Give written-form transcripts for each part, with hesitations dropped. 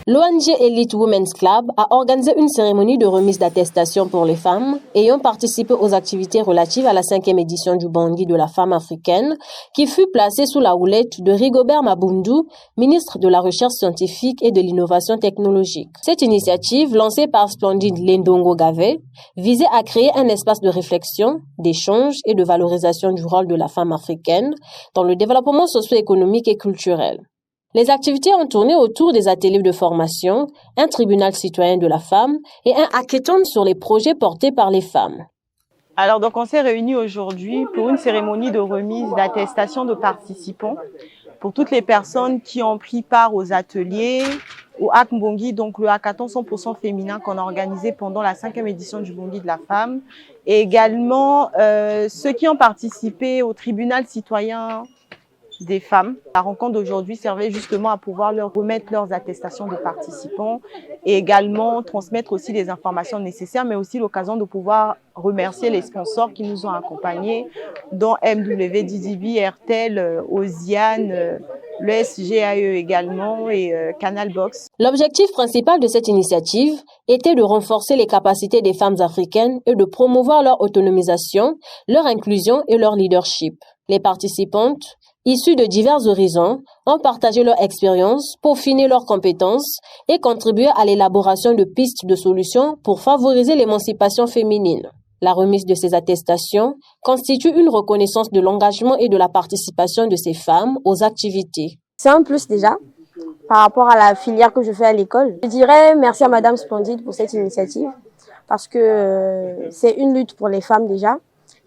L'ONG Elite Women's Club a organisé une cérémonie de remise d'attestation pour les femmes ayant participé aux activités relatives à la 5e édition du Bangui de la femme africaine qui fut placée sous la houlette de Rigobert Mabundu, ministre de la Recherche scientifique et de l'innovation technologique. Cette initiative, lancée par Splendide Lendongo Gavé, visait à créer un espace de réflexion, d'échange et de valorisation du rôle de la femme africaine dans le développement socio-économique et culturel. Les activités ont tourné autour des ateliers de formation, un tribunal citoyen de la femme et un hackathon sur les projets portés par les femmes. Alors donc on s'est réunis aujourd'hui pour une cérémonie de remise d'attestation de participants pour toutes les personnes qui ont pris part aux ateliers, au Hack Mbongi, donc le hackathon 100% féminin qu'on a organisé pendant la 5e édition du Bangui de la femme, et également ceux qui ont participé au tribunal citoyen des femmes. La rencontre d'aujourd'hui servait justement à pouvoir leur remettre leurs attestations de participants et également transmettre aussi les informations nécessaires, mais aussi l'occasion de pouvoir remercier les sponsors qui nous ont accompagnés, dont MW, DDB, RTL, Oziane, le SGAE également et Canal Box. L'objectif principal de cette initiative était de renforcer les capacités des femmes africaines et de promouvoir leur autonomisation, leur inclusion et leur leadership. Les participantes, issus de divers horizons, ont partagé leur expérience, peaufiné leurs compétences et contribué à l'élaboration de pistes de solutions pour favoriser l'émancipation féminine. La remise de ces attestations constitue une reconnaissance de l'engagement et de la participation de ces femmes aux activités. C'est un plus déjà par rapport à la filière que je fais à l'école. Je dirais merci à Madame Splendide pour cette initiative parce que c'est une lutte pour les femmes déjà.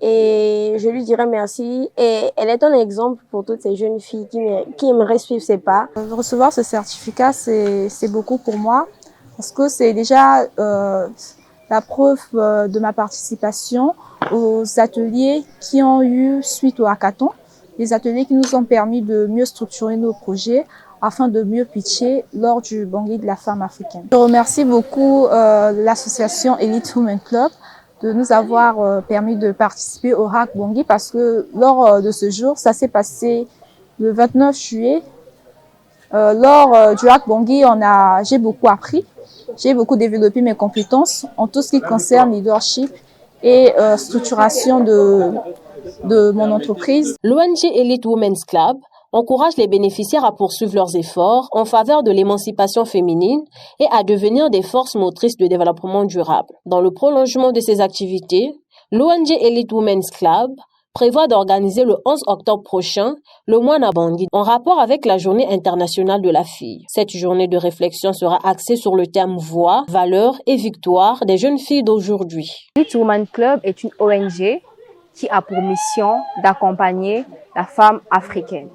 Et je lui dirais merci. Et elle est un exemple pour toutes ces jeunes filles qui aimeraient suivre ses pas. Recevoir ce certificat, c'est beaucoup pour moi parce que c'est déjà la preuve de ma participation aux ateliers qui ont eu suite au hackathon. Les ateliers qui nous ont permis de mieux structurer nos projets afin de mieux pitcher lors du Bangui de la femme africaine. Je remercie beaucoup l'association Elite Women's Club de nous avoir permis de participer au Hack Bangui parce que lors de ce jour, ça s'est passé le 29 juillet. Lors du Hack Bangui, j'ai beaucoup appris, j'ai beaucoup développé mes compétences en tout ce qui concerne leadership et structuration de mon entreprise. L'ONG Elite Women's Club encourage les bénéficiaires à poursuivre leurs efforts en faveur de l'émancipation féminine et à devenir des forces motrices de développement durable. Dans le prolongement de ces activités, l'ONG Elite Women's Club prévoit d'organiser le 11 octobre prochain le Mwana Bangui en rapport avec la Journée internationale de la fille. Cette journée de réflexion sera axée sur le thème voix, valeurs et victoire des jeunes filles d'aujourd'hui. Elite Women's Club est une ONG qui a pour mission d'accompagner la femme africaine.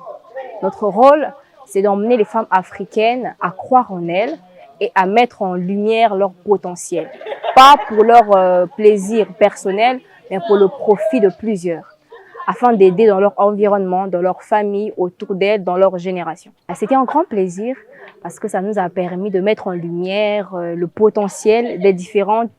Notre rôle, c'est d'emmener les femmes africaines à croire en elles et à mettre en lumière leur potentiel. Pas pour leur plaisir personnel, mais pour le profit de plusieurs, afin d'aider dans leur environnement, dans leur famille, autour d'elles, dans leur génération. C'était un grand plaisir parce que ça nous a permis de mettre en lumière le potentiel des différentes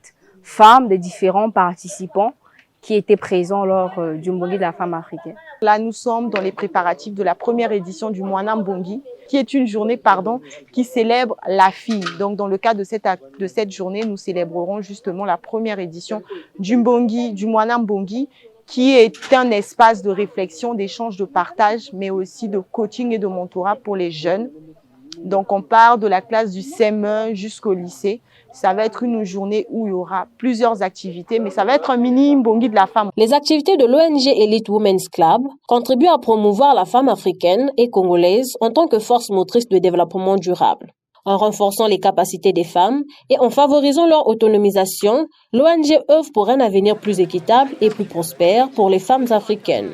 femmes, des différents participants qui étaient présents lors du Bangui de la femme africaine. Là, nous sommes dans les préparatifs de la première édition du Mwana Bangui, qui est une journée, qui célèbre la fille. Donc, dans le cadre de cette journée, nous célébrerons justement la première édition du Mwana Bangui, qui est un espace de réflexion, d'échange, de partage, mais aussi de coaching et de mentorat pour les jeunes. Donc, on part de la classe du CM1 jusqu'au lycée. Ça va être une journée où il y aura plusieurs activités, mais ça va être un mini Bangui de la femme. Les activités de l'ONG Elite Women's Club contribuent à promouvoir la femme africaine et congolaise en tant que force motrice de développement durable. En renforçant les capacités des femmes et en favorisant leur autonomisation, l'ONG œuvre pour un avenir plus équitable et plus prospère pour les femmes africaines.